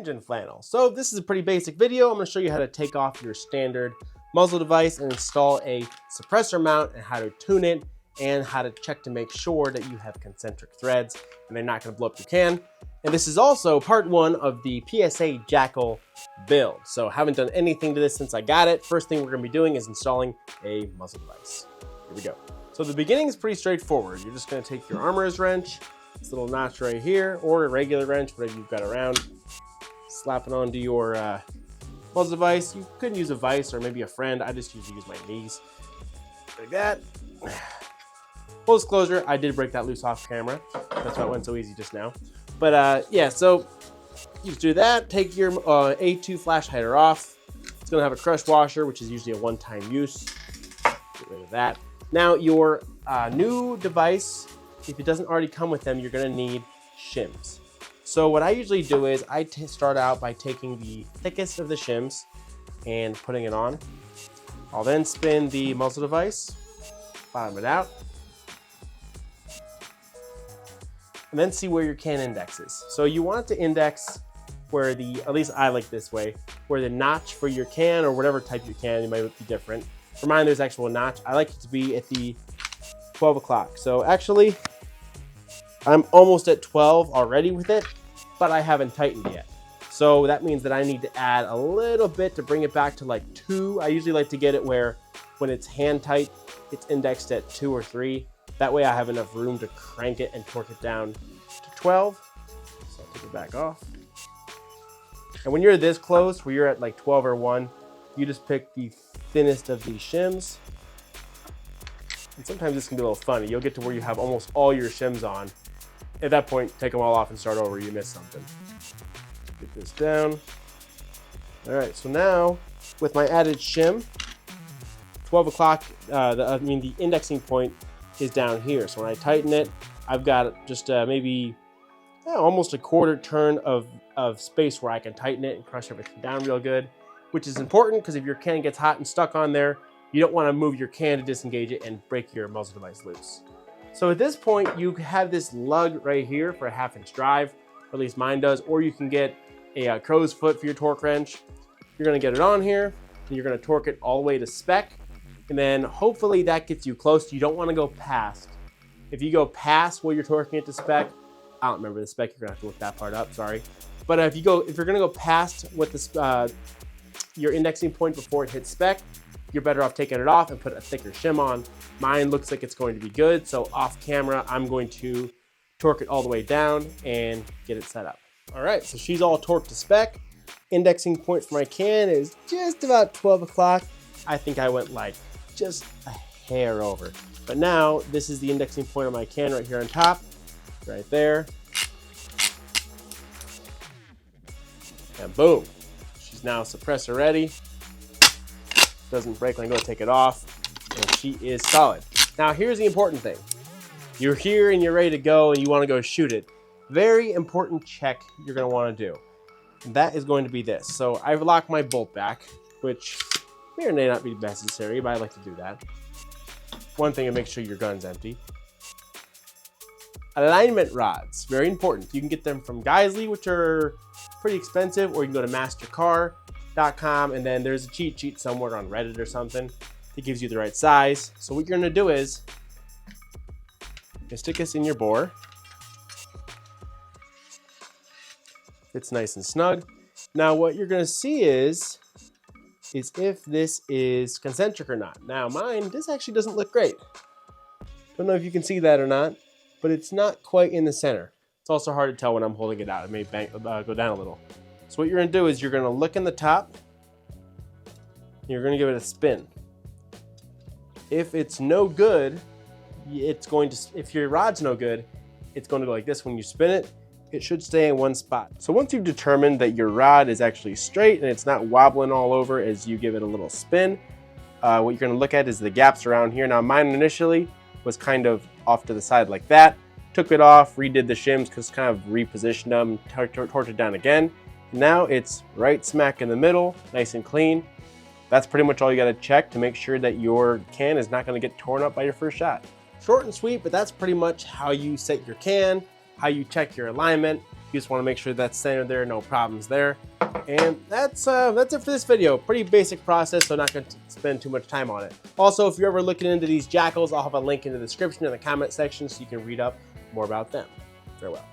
Engine flannel. So this is a pretty basic video. I'm going to show you how to take off your standard muzzle device and install a suppressor mount and how to tune it and how to check to make sure that you have concentric threads and they're not going to blow up your can. And this is also part one of the PSA Jackal build. So haven't done anything to this since I got it. First thing we're going to be doing is installing a muzzle device. Here we go. So the beginning is pretty straightforward. You're just going to take your armorer's wrench, this little notch right here, or a regular wrench, whatever you've got around. Slap it onto your muzzle device. You could use a vise or maybe a friend. I just usually use my knees. Like that. Full disclosure, I did break that loose off camera. That's why it went so easy just now. But yeah, so you just do that. Take your A2 flash hider off. It's gonna have a crush washer, which is usually a one-time use. Get rid of that. Now your new device, if it doesn't already come with them, you're gonna need shims. So what I usually do is I start out by taking the thickest of the shims and putting it on. I'll then spin the muzzle device, bottom it out, and then see where your can index is. So you want it to index where the, at least I like this way, where the notch for your can or whatever type your can, it might be different. For mine, there's actual notch. I like it to be at the 12 o'clock. So actually, I'm almost at 12 already with it, but I haven't tightened yet. So that means that I need to add a little bit to bring it back to like 2. I usually like to get it where when it's hand tight, it's indexed at 2 or 3. That way I have enough room to crank it and torque it down to 12. So I'll take it back off. And when you're this close, where you're at like 12 or 1, you just pick the thinnest of these shims. And sometimes this can be a little funny. You'll get to where you have almost all your shims on. At that point, take them all off and start over. You missed something. Get this down. All right, so now with my added shim, 12 o'clock, the indexing point is down here. So when I tighten it, I've got just maybe almost a quarter turn of space where I can tighten it and crush everything down real good, which is important because if your can gets hot and stuck on there, you don't want to move your can to disengage it and break your muzzle device loose. So at this point, you have this lug right here for a 1/2-inch drive, or at least mine does, or you can get a crow's foot for your torque wrench. You're going to get it on here, and you're going to torque it all the way to spec, and then hopefully that gets you close. You don't want to go past. If you go past while you're torquing it to spec, I don't remember the spec, you're going to have to look that part up, sorry. But if you're going to go past what your indexing point before it hits spec, you're better off taking it off and put a thicker shim on. Mine looks like it's going to be good, so off camera, I'm going to torque it all the way down and get it set up. All right, so she's all torqued to spec. Indexing point for my can is just about 12 o'clock. I think I went like just a hair over. But now, this is the indexing point of my can right here on top, right there. And boom, she's now suppressor ready. Doesn't break when I go to take it off, and she is solid. Now here's the important thing. You're here and you're ready to go and you want to go shoot it. Very important check you're going to want to do. And that is going to be this. So I've locked my bolt back, which may or may not be necessary, but I like to do that. One thing to make sure your gun's empty. Alignment rods, very important. You can get them from Geisley, which are pretty expensive, or you can go to mastercar.com, and then there's a cheat sheet somewhere on Reddit or something that gives you the right size. So what you're gonna do is you stick this in your bore. It's nice and snug. Now what you're gonna see is if this is concentric or not. Now mine, this actually doesn't look great. Don't know if you can see that or not, but it's not quite in the center. It's also hard to tell when I'm holding it out. It may go down a little. So what you're gonna do is you're gonna look in the top, and you're gonna give it a spin. If it's no good, if your rod's no good, it's gonna go like this when you spin it. It should stay in one spot. So once you've determined that your rod is actually straight and it's not wobbling all over as you give it a little spin, what you're gonna look at is the gaps around here. Now mine initially was kind of off to the side like that. Took it off, redid the shims, because kind of repositioned them, torqued it down again. Now it's right smack in the middle, nice and clean. That's pretty much all you gotta check to make sure that your can is not gonna get torn up by your first shot. Short and sweet, but that's pretty much how you set your can, how you check your alignment. You just want to make sure that's centered there, no problems there. And that's it for this video. Pretty basic process, so not going to spend too much time on it. Also, if you're ever looking into these jackals, I'll have a link in the description in the comment section so you can read up more about them. Farewell.